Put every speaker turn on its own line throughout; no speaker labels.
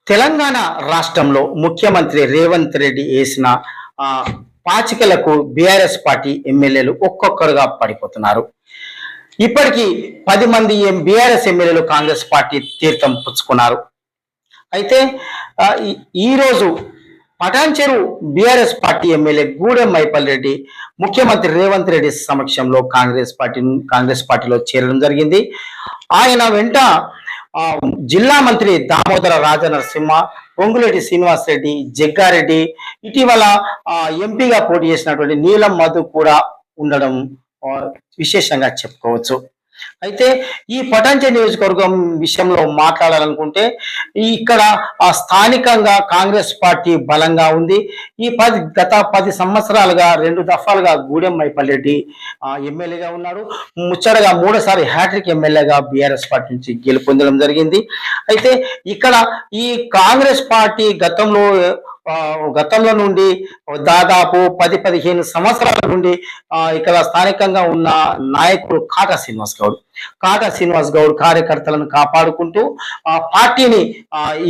తెలంగాణ రాష్ట్రంలో ముఖ్యమంత్రి రేవంత్ రెడ్డి వేసిన ఆ, పాచికలకు బీఆర్ఎస్ పార్టీ ఎమ్మెల్యేలు ఒక్కొక్కరుగా పడిపోతున్నారు. ఇప్పటికీ 10 మంది బీఆర్ఎస్ ఎమ్మెల్యేలు కాంగ్రెస్ పార్టీ తీర్థం పుచ్చుకున్నారు. అయితే ఈ రోజు Patancheru BRS party MLA Gudem Mypal Reddy ముఖ్యమంత్రి రేవంత్ రెడ్డి సమక్షంలో కాంగ్రెస్ పార్టీలో చేరడం జరిగింది. ఆయన వెంట జిల్లా మంత్రి దామోదర రాజనరసింహ, పొంగులేటి శ్రీనివాస్ రెడ్డి, జగ్గారెడ్డి, ఇటీవల ఎంపీగా పోటీ చేసినటువంటి నీలం మధు కూడా ఉండడం విశేషంగా చెప్పుకోవచ్చు. అయితే ఈ పటాన్చెరు నియోజకవర్గం విషయంలో మాట్లాడాలనుకుంటే ఇక్కడ స్థానికంగా కాంగ్రెస్ పార్టీ బలంగా ఉంది. గత 10 సంవత్సరాలుగా 2 దఫాలుగా గూడెం మైపాల్ రెడ్డి ఎమ్మెల్యేగా ఉన్నారు. ముచ్చటగా 3సారి హ్యాట్రిక్ ఎమ్మెల్యేగా బీఆర్ఎస్ పార్టీ నుంచి గెలుపొందడం జరిగింది. అయితే ఇక్కడ ఈ కాంగ్రెస్ పార్టీ గతంలో నుండి దాదాపు 10-15 సంవత్సరాల నుండి ఇక్కడ స్థానికంగా ఉన్న నాయకుడు కాటా శ్రీనివాస్ గౌడ్ కార్యకర్తలను కాపాడుకుంటూ పార్టీని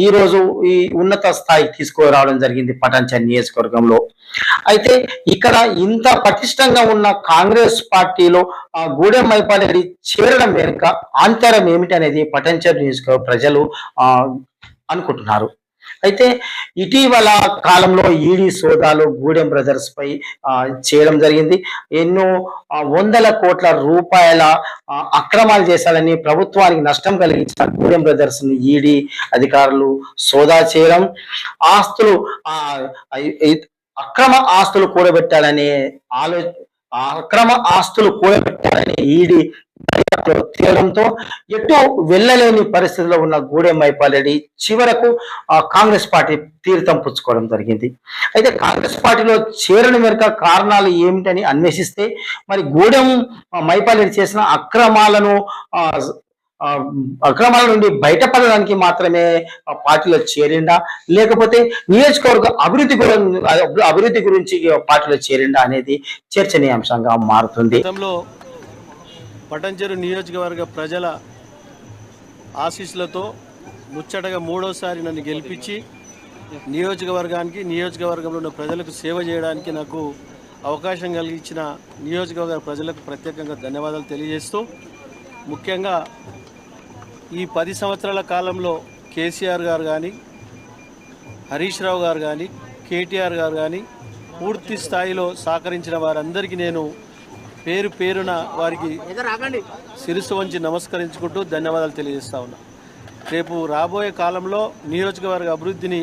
ఈ రోజు ఈ ఉన్నత స్థాయికి తీసుకురావడం జరిగింది పటాన్చెరు నియోజకవర్గంలో. అయితే ఇక్కడ ఇంత పటిష్టంగా ఉన్న కాంగ్రెస్ పార్టీలో గూడెం మైపాల్ రెడ్డి చేరడం వెనుక ఆంతరం ఏమిటి అనేది పటాన్చెరు నియోజకవర్గ ప్రజలు అనుకుంటున్నారు. అయితే ఇటీవల కాలంలో ఈడీ సోదాలు గూడెం బ్రదర్స్ పై చేయడం జరిగింది. ఎన్నో 100 కోట్ల రూపాయల అక్రమాలు చేశారని ప్రభుత్వానికి నష్టం కలిగించిన గూడెం బ్రదర్స్ ని ఈడీ అధికారులు సోదా చేయడం, అక్రమ ఆస్తులు కూడబెట్టాలనే ఈడీ తేలంతో ఎటు వెళ్ళలేని పరిస్థితిలో ఉన్న గూడెం మైపాల్ రెడ్డి చివరకు కాంగ్రెస్ పార్టీ తీర్థం పుచ్చుకోవడం జరిగింది. అయితే కాంగ్రెస్ పార్టీలో చేరని వెనుక కారణాలు ఏమిటని అన్వేషిస్తే మరి గూడెం మైపాల్ రెడ్డి చేసిన అక్రమాల నుండి బయటపడడానికి మాత్రమే పార్టీలో చేరిండా, లేకపోతే నియోజకవర్గ అభివృద్ధి గురించి పార్టీలో చేరిండా అనేది చర్చనీయాంశంగా మారుతుంది.
పటాన్చెరు నియోజకవర్గ ప్రజల ఆశీస్సులతో ముచ్చటగా 3వసారి నన్ను గెలిపించి నియోజకవర్గంలో ఉన్న ప్రజలకు సేవ చేయడానికి నాకు అవకాశం కలిగించిన నియోజకవర్గ ప్రజలకు ప్రత్యేకంగా ధన్యవాదాలు తెలియజేస్తూ, ముఖ్యంగా ఈ 10 సంవత్సరాల కాలంలో కేసీఆర్ గారు కానీ, హరీష్ రావు గారు కానీ, కేటీఆర్ గారు కానీ పూర్తి స్థాయిలో సహకరించిన వారందరికీ నేను పేరున వారికి శిరస్సు వంచి నమస్కరించుకుంటూ ధన్యవాదాలు తెలియజేస్తా ఉన్నా. రేపు రాబోయే కాలంలో నియోజకవర్గ అభివృద్ధిని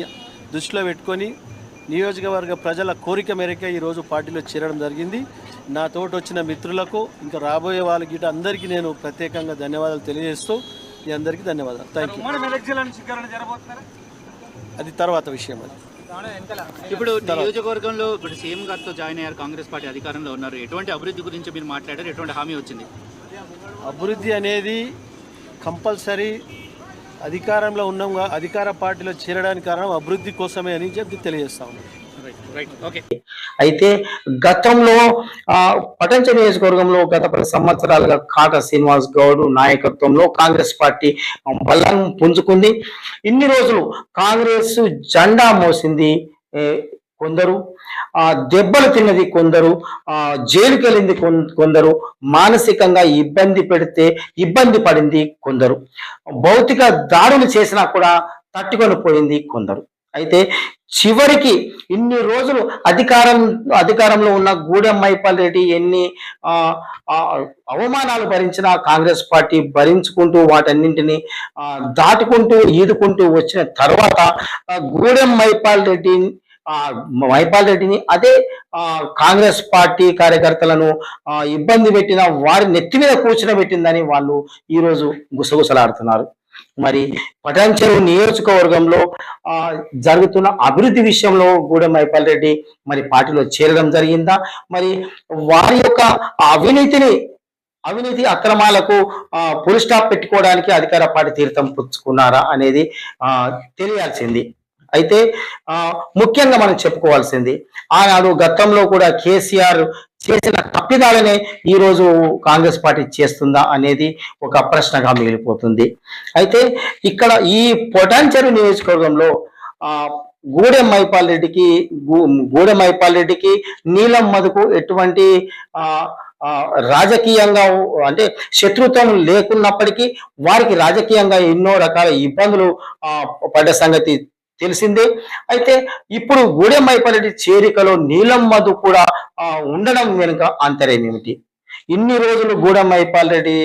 దృష్టిలో పెట్టుకొని నియోజకవర్గ ప్రజల కోరిక మేరకే ఈరోజు పార్టీలో చేరడం జరిగింది. నా తోటి వచ్చిన మిత్రులకు, ఇంకా రాబోయే వాళ్ళకి అందరికీ నేను ప్రత్యేకంగా ధన్యవాదాలు తెలియజేస్తూ మీ అందరికీ ధన్యవాదాలు. Thank you. అది తర్వాత విషయం. అది
ఇప్పుడు నియోజకవర్గంలో సీఎం గారితో జాయిన్ అయ్యారు, కాంగ్రెస్ పార్టీ అధికారంలో ఉన్నారు. ఎటువంటి అభివృద్ధి గురించి మీరు మాట్లాడారు? ఎటువంటి హామీ వచ్చింది?
అభివృద్ధి అనేది కంపల్సరీ అధికారంలో ఉన్నాం, అధికార పార్టీలో చేరడానికి కారణం అభివృద్ధి కోసమే అని చెప్పి తెలియజేస్తా ఉన్నాం.
అయితే గతంలో పటాన్చెరు నియోజకవర్గంలో గత 10 సంవత్సరాలుగా కాటా శ్రీనివాస్ గౌడ్ నాయకత్వంలో కాంగ్రెస్ పార్టీ బలం పుంజుకుంది. ఇన్ని రోజులు కాంగ్రెస్ జెండా మోసింది కొందరు, దెబ్బలు తిన్నది కొందరు, జైలుకి వెళ్ళింది కొందరు, మానసికంగా ఇబ్బంది పడింది కొందరు, భౌతిక దాడులు చేసినా కూడా తట్టుకొని పోయింది కొందరు. అయితే చివరికి ఇన్ని రోజులు అధికారంలో ఉన్న గూడెం మైపాల్ రెడ్డి ఎన్ని అవమానాలు భరించినా కాంగ్రెస్ పార్టీ భరించుకుంటూ వాటన్నింటినీ దాటుకుంటూ ఈదుకుంటూ వచ్చిన తర్వాత గూడెం మైపాల్ రెడ్డిని అదే కాంగ్రెస్ పార్టీ కార్యకర్తలను ఇబ్బంది పెట్టిన వారి నెత్తి మీద కూర్చునబెట్టిందని వాళ్ళు ఈరోజు గుసగుసలాడుతున్నారు. మరి పటాన్చెరు నియోజకవర్గంలో జరుగుతున్న అభివృద్ధి విషయంలో గూడెం మైపాల్ రెడ్డి మరి పార్టీలో చేరడం జరిగిందా, మరి వారి యొక్క అవినీతి అక్రమాలకు ఫుల్ స్టాప్ పెట్టుకోవడానికి అధికార పార్టీ తీర్థం పుచ్చుకున్నారా అనేది తెలియాల్సింది. అయితే ముఖ్యంగా మనం చెప్పుకోవాల్సింది, ఆనాడు గతంలో కూడా కేసీఆర్ చేసిన తప్పిదాలనే ఈ రోజు కాంగ్రెస్ పార్టీ చేస్తుందా అనేది ఒక ప్రశ్నగా మిగిలిపోతుంది. అయితే ఇక్కడ ఈ పొటాన్చెరు నియోజకవర్గంలో ఆ గూడెం మైపాల్ రెడ్డికి గూడెం మైపాల్ రెడ్డికి నీలం మధుకు ఎటువంటి ఆ రాజకీయంగా అంటే శత్రుత్వం లేకున్నప్పటికీ వారికి రాజకీయంగా ఎన్నో రకాల ఇబ్బందులు పడ్డ సంగతి తెలిసిందే. అయితే ఇప్పుడు గూడెం మైపాల్ రెడ్డి చేరికలో నీలం మధు కూడా ఉండడం వెనుక అంతర్యం ఏమిటి? ఇన్ని రోజులు గూడెం మైపాల్ రెడ్డి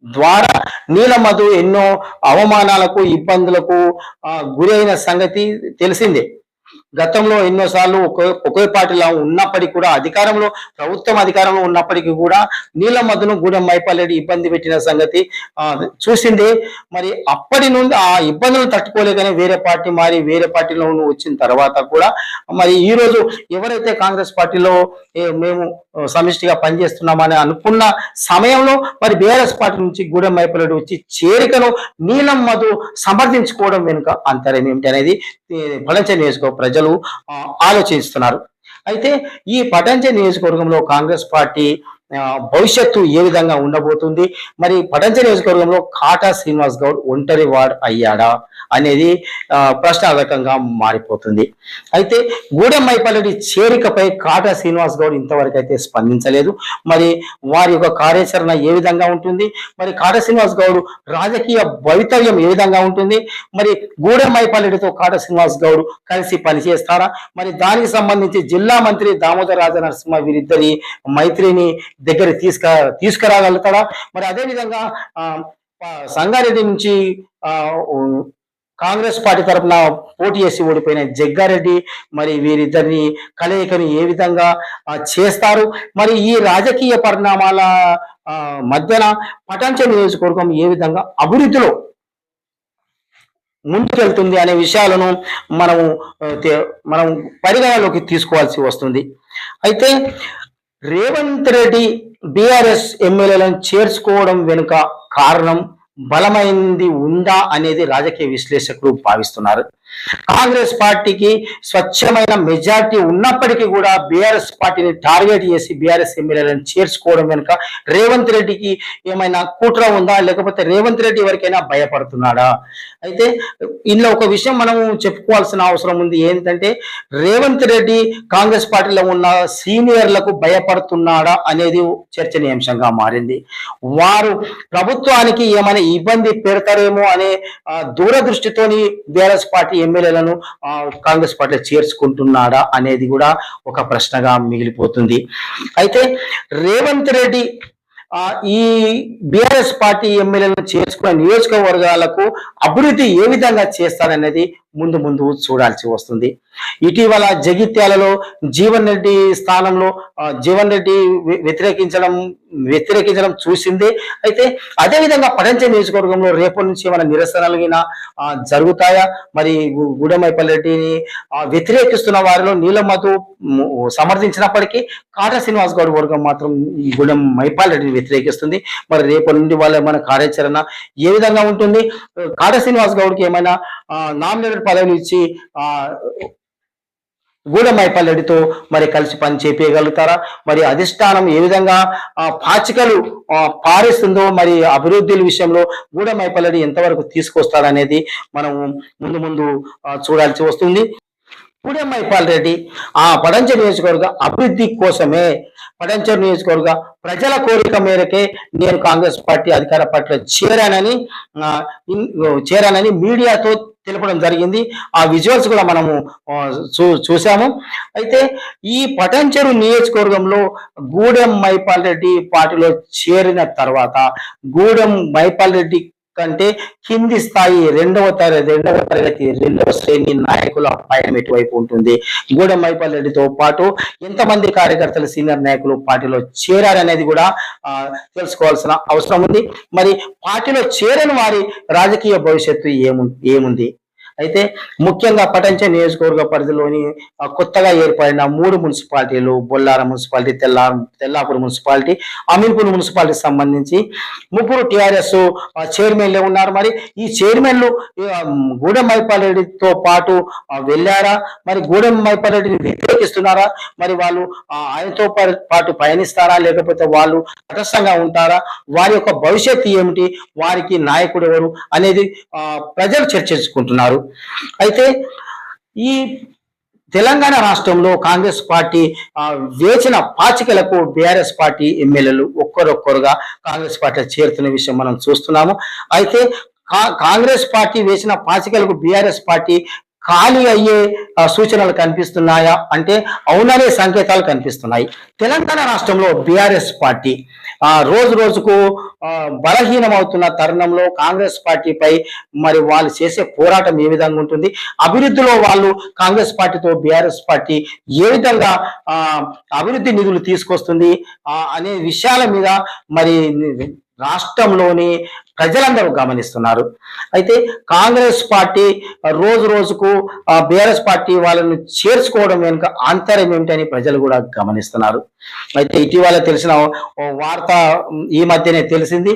ద్వారా నీలమధు ఎన్నో అవమానాలకు ఇబ్బందులకు గురైన సంగతి తెలిసిందే. గతంలో ఎన్నోసార్లు ఒకే పార్టీలో ఉన్నప్పటికీ కూడా ప్రభుత్వం అధికారంలో ఉన్నప్పటికీ కూడా నీలమధును గూడెం మైపాల్ రెడ్డి ఇబ్బంది పెట్టిన సంగతి చూసిందే. మరి అప్పటి నుండి ఆ ఇబ్బందులను తట్టుకోలేకనే వేరే పార్టీ మారి వేరే పార్టీలో వచ్చిన తర్వాత కూడా మరి ఈ రోజు ఎవరైతే కాంగ్రెస్ పార్టీలో మేము సమిష్టిగా పనిచేస్తున్నామని అనుకున్న సమయంలో మరి బీఆర్ఎస్ పార్టీ నుంచి గూడెం మైపాల్ రెడ్డి వచ్చి చేరికను నీలం మధు సమర్థించుకోవడం వెనుక అంతరం ఏమిటి అనేది పటాన్చెరు నియోజకవర్గ ప్రజలు ఆలోచిస్తున్నారు. అయితే ఈ పటాన్చెరు నియోజకవర్గంలో కాంగ్రెస్ పార్టీ భవిష్యత్తు ఏ విధంగా ఉండబోతుంది, మరి పటాన్చెరు నియోజకవర్గంలో కాటా శ్రీనివాస్ గౌడ్ ఒంటరి వాడు అయ్యాడా అనేది ప్రశ్నార్థకంగా మారిపోతుంది. అయితే గూడెం మైపాల్ రెడ్డి చేరికపై కాటా శ్రీనివాస్ గౌడ్ ఇంతవరకు అయితే స్పందించలేదు. మరి వారి యొక్క కార్యాచరణ ఏ విధంగా ఉంటుంది, మరి కాటా శ్రీనివాస్ గౌడ్ రాజకీయ భవితవ్యం ఏ విధంగా ఉంటుంది, మరి గూడెం మైపాల్ రెడ్డితో కాటా శ్రీనివాస్ గౌడ్ కలిసి పనిచేస్తారా, మరి దానికి సంబంధించి జిల్లా మంత్రి దామోదర్ రాజనరసింహ వీరిద్దరి మైత్రిని దగ్గర తీసుకురాగలుగుతాడా, మరి అదేవిధంగా సంగారెడ్డి నుంచి కాంగ్రెస్ పార్టీ తరఫున పోటీ చేసి ఓడిపోయిన జగ్గారెడ్డి మరి వీరిద్దరిని కలయికను ఏ విధంగా చేస్తారు, మరి ఈ రాజకీయ పరిణామాల మధ్యన పటాన్చెరు నియోజకవర్గం ఏ విధంగా అభివృద్ధిలో ముందుకెళ్తుంది అనే విషయాలను మనం పరిగణలోకి తీసుకోవాల్సి వస్తుంది. అయితే రేవంత్ రెడ్డి బీఆర్ఎస్ ఎమ్మెల్యేలను చేర్చుకోవడం వెనుక కారణం బలమైంది ఉందా అనేది రాజకీయ విశ్లేషకులు భావిస్తున్నారు. కాంగ్రెస్ పార్టీకి స్వచ్ఛమైన మెజార్టీ ఉన్నప్పటికీ కూడా బీఆర్ఎస్ పార్టీని టార్గెట్ చేసి బీఆర్ఎస్ ఎమ్మెల్యేలను చేర్చుకోవడం వెనుక రేవంత్ రెడ్డికి ఏమైనా కుట్ర ఉందా, లేకపోతే రేవంత్ రెడ్డి ఎవరికైనా భయపడుతున్నాడా? అయితే ఇందులో ఒక విషయం మనం చెప్పుకోవాల్సిన అవసరం ఉంది. ఏంటంటే రేవంత్ రెడ్డి కాంగ్రెస్ పార్టీలో ఉన్న సీనియర్లకు భయపడుతున్నాడా అనేది చర్చనీయాంశంగా మారింది. వారు ప్రభుత్వానికి ఏమైనా ఇబ్బంది పెడతారేమో అనే దూరదృష్టితోని బీఆర్ఎస్ పార్టీ ఎమ్మెల్యేలను కాంగ్రెస్ పార్టీలో చేర్చుకుంటున్నాడా అనేది కూడా ఒక ప్రశ్నగా మిగిలిపోతుంది. అయితే రేవంత్ రెడ్డి ఈ బీఆర్ఎస్ పార్టీ ఎమ్మెల్యేలను చేర్చుకున్న నియోజకవర్గాలకు అభివృద్ధి ఏ విధంగా చేస్తారనేది ముందు చూడాల్సి వస్తుంది. ఇటీవల జగిత్యాలలో జీవన్ రెడ్డి స్థానంలో జీవన్ రెడ్డి వ్యతిరేకించడం చూసిందే. అయితే అదేవిధంగా పటాన్చెరు నియోజకవర్గంలో రేపటి నుంచి ఏమైనా నిరసనలు జరుగుతాయా, మరి గూడెం మైపాల్ రెడ్డిని వ్యతిరేకిస్తున్న వారిలో నీలమధు సమర్థించినప్పటికీ కాటా శ్రీనివాస్ గౌడ్ వర్గం మాత్రం ఈ గూడెం మైపాల్ రెడ్డిని వ్యతిరేకిస్తుంది. మరి రేపటి నుండి వాళ్ళ ఏమైనా కార్యాచరణ ఏ విధంగా ఉంటుంది, కాటా శ్రీనివాస్ గౌడ్కి ఏమైనా నామినేటెడ్ పదవులు ఇచ్చి గూడెం మైపాల్ రెడ్డితో మరి కలిసి పని చేపించగలుగుతారా, మరి అధిష్టానం ఏ విధంగా పాచికలు పారేస్తుందో, మరి అభివృద్ధి విషయంలో గూడెం మైపాల్ రెడ్డి ఎంతవరకు తీసుకొస్తాడనేది మనం ముందు చూడాల్సి వస్తుంది. గూడెం మైపాల్ రెడ్డి పటాన్చెరు నియోజకవర్గ అభివృద్ధి కోసమే, పటాన్చెరు నియోజకవర్గ ప్రజల కోరిక మేరకే నేను కాంగ్రెస్ పార్టీ అధికార పార్టీలో చేరానని మీడియాతో తెలపడం జరిగింది. ఆ విజువల్స్ కూడా మనము చూసాము. అయితే ఈ పటాన్చెరు నియోజకవర్గంలో గూడెం మైపాల్ రెడ్డి పార్టీలో చేరిన తర్వాత గూడెం మైపాల్ రెడ్డి కంటే కింది స్థాయి రెండవ తరగతి రెండవ శ్రేణి నాయకుల పయనం ఎటువైపు ఉంటుంది, గూడెం మైపాల్ రెడ్డితో పాటు ఎంతమంది కార్యకర్తలు సీనియర్ నాయకులు పార్టీలో చేరారనేది కూడా తెలుసుకోవాల్సిన అవసరం ఉంది. మరి పార్టీలో చేరని వారి రాజకీయ భవిష్యత్తు ఏముంది, అయితే ముఖ్యంగా పటంచ నియోజకవర్గ పరిధిలోని కొత్తగా ఏర్పడిన 3 మున్సిపాలిటీలు బొల్లారం మున్సిపాలిటీ, తెల్లాపూర్ మున్సిపాలిటీ, అమీన్పూర్ మున్సిపాలిటీకి సంబంధించి 3 టిఆర్ఎస్ చైర్మన్లే ఉన్నారు. మరి ఈ చైర్మన్లు గూడెం మైపాల్ రెడ్డితో పాటు వెళ్ళారా, మరి గూడెం మైపాల్ రెడ్డిని వ్యతిరేకిస్తున్నారా, మరి వాళ్ళు ఆయనతో పాటు పయనిస్తారా, లేకపోతే వాళ్ళు తటస్థంగా ఉంటారా, వారి యొక్క భవిష్యత్తు ఏమిటి, వారికి నాయకుడు ఎవరు అనేది ప్రజలు చర్చించుకుంటున్నారు. అయితే ఈ తెలంగాణ రాష్ట్రంలో కాంగ్రెస్ పార్టీ వేచిన పాచికలకు బీఆర్ఎస్ పార్టీ ఎమ్మెల్యేలు ఒక్కరొక్కరుగా కాంగ్రెస్ పార్టీలో చేరుతున్న విషయం మనం చూస్తున్నాము. అయితే కాంగ్రెస్ పార్టీ వేసిన పాచికలకు బీఆర్ఎస్ పార్టీ ఖాళీ అయ్యే సూచనలు కనిపిస్తున్నాయా అంటే అవుననే సంకేతాలు కనిపిస్తున్నాయి. తెలంగాణ రాష్ట్రంలో బీఆర్ఎస్ పార్టీ రోజు రోజుకు బలహీనమవుతున్న తరుణంలో కాంగ్రెస్ పార్టీపై మరి వాళ్ళు చేసే పోరాటం ఏ విధంగా ఉంటుంది, అభివృద్ధిలో వాళ్ళు కాంగ్రెస్ పార్టీతో బీఆర్ఎస్ పార్టీ ఏ విధంగా అభివృద్ధి నిధులు తీసుకొస్తుంది అనే విషయాల మీద మరి రాష్ట్రంలోని ప్రజలందరూ గమనిస్తున్నారు. అయితే కాంగ్రెస్ పార్టీ రోజు రోజుకు బీఆర్ఎస్ పార్టీ వాళ్ళని చేర్చుకోవడం వెనుక ఆంతర్యం ఏమిటని ప్రజలు కూడా గమనిస్తున్నారు. అయితే ఇటీవల తెలిసిన వార్త ఈ మధ్యనే తెలిసింది.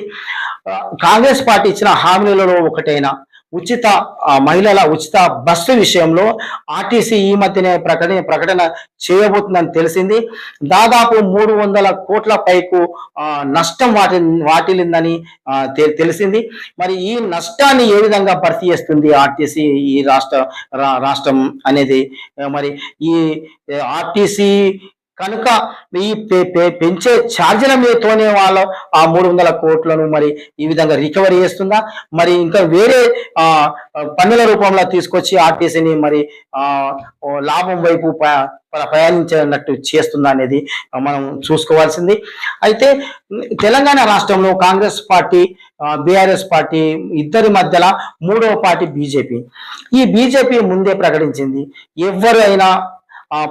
కాంగ్రెస్ పార్టీ ఇచ్చిన హామీలలో ఒకటైన మహిళల ఉచిత బస్సు విషయంలో ఆర్టీసీ ఈ మధ్యనే ప్రకటన చేయబోతుందని తెలిసింది. దాదాపు 300 కోట్ల పైకు నష్టం వాటిల్లిందని తెలిసింది. మరి ఈ నష్టాన్ని ఏ విధంగా భర్తీ చేస్తుంది ఆర్టీసీ ఈ రాష్ట్రం అనేది, మరి ఈ ఆర్టీసీ కనుక ఈ పెంచే ఛార్జీల మీదతోనే వాళ్ళు 300 కోట్లను మరి ఈ విధంగా రికవరీ చేస్తుందా, మరి ఇంకా వేరే పన్నుల రూపంలో తీసుకొచ్చి ఆర్టీసీని మరి లాభం వైపు ప్రయాణించినట్టు చేస్తుందా అనేది మనం చూసుకోవాల్సింది. అయితే తెలంగాణ రాష్ట్రంలో కాంగ్రెస్ పార్టీ బీఆర్ఎస్ పార్టీ ఇద్దరి మధ్యలో 3వ పార్టీ బీజేపీ. ఈ బీజేపీ ముందే ప్రకటించింది, ఎవరైనా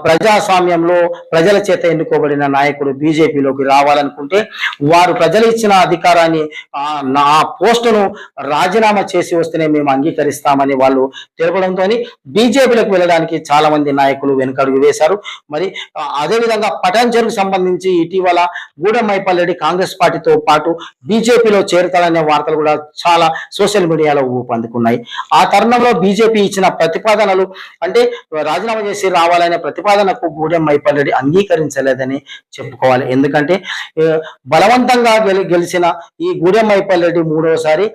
ప్రజాస్వామ్యంలో ప్రజల చేత ఎన్నుకోబడిన నాయకుడు బీజేపీలోకి రావాలనుకుంటే వారు ప్రజలు ఇచ్చిన అధికారాన్ని నా పోస్టును రాజీనామా చేసి వస్తేనే మేము అంగీకరిస్తామని వాళ్ళు తెలపడంతో బీజేపీలోకి వెళ్ళడానికి చాలా మంది నాయకులు వెనుకడుగు వేశారు. మరి అదేవిధంగా పటాన్చెరుకు సంబంధించి ఇటీవల గూడెం మైపాల్ రెడ్డి కాంగ్రెస్ పార్టీతో పాటు బీజేపీలో చేరుతారనే వార్తలు కూడా చాలా సోషల్ మీడియాలో ఊపందుకున్నాయి. ఆ తరుణంలో బీజేపీ ఇచ్చిన ప్రతిపాదనలు అంటే రాజీనామా చేసి రావాలనే ప్రతిపాదనకు గూడెం మైపాల్ రెడ్డి అంగీకరించలేదని చెప్పుకోవాలి. ఎందుకంటే బలవంతంగా గెలిచిన ఈ గూడెం మైపాల్ రెడ్డి 3వసారి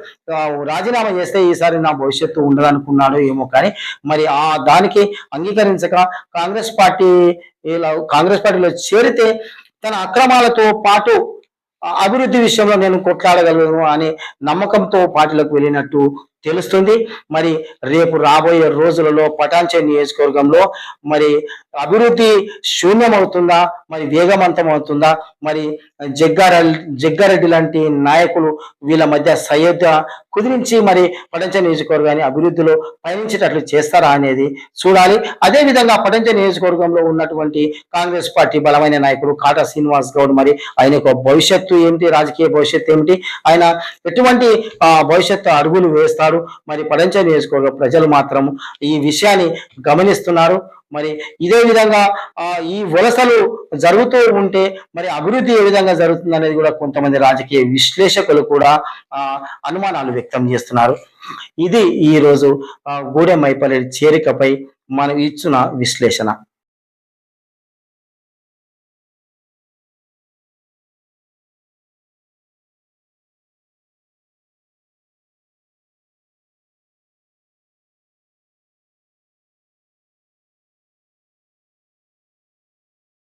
రాజీనామా చేస్తే ఈసారి నా భవిష్యత్తు ఉండదనుకున్నాడు ఏమో, కానీ మరి దానికి అంగీకరించక కాంగ్రెస్ పార్టీలో చేరితే తన అక్రమాలతో పాటు అభివృద్ధి విషయంలో నేను కొట్లాడగలను అనే నమ్మకంతో పార్టీలకు వెళ్ళినట్టు తెలుస్తుంది. మరి రేపు రాబోయే రోజులలో పటాన్చెరు నియోజకవర్గంలో మరి అభివృద్ధి శూన్యమవుతుందా, మరి వేగవంతం అవుతుందా, మరి జగ్గారెడ్డి లాంటి నాయకులు వీళ్ళ మధ్య సయోధ్య కుదిరించి మరి పటాన్చెరు నియోజకవర్గాన్ని అభివృద్ధిలో పయనించేటట్లు చేస్తారా అనేది చూడాలి. అదేవిధంగా పటాన్చెరు నియోజకవర్గంలో ఉన్నటువంటి కాంగ్రెస్ పార్టీ బలమైన నాయకుడు కాటా శ్రీనివాస్ గౌడ్, మరి ఆయన యొక్క భవిష్యత్తు ఏమిటి, రాజకీయ భవిష్యత్తు ఏమిటి, ఆయన ఎటువంటి భవిష్యత్తు అడుగులు వేస్తారు, మరి పటాన్చెరు నియోజకవర్గ ప్రజలు మాత్రం ఈ విషయాన్ని గమనిస్తున్నారు. మరి ఇదే విధంగా ఈ వలసలు జరుగుతూ ఉంటే మరి అభివృద్ధి ఏ విధంగా జరుగుతుంది అనేది కూడా కొంతమంది రాజకీయ విశ్లేషకులు కూడా అనుమానాలు వ్యక్తం చేస్తున్నారు. ఇది ఈ రోజు గూడెం మైపాల్ రెడ్డి చేరికపై మనం ఇచ్చిన విశ్లేషణ.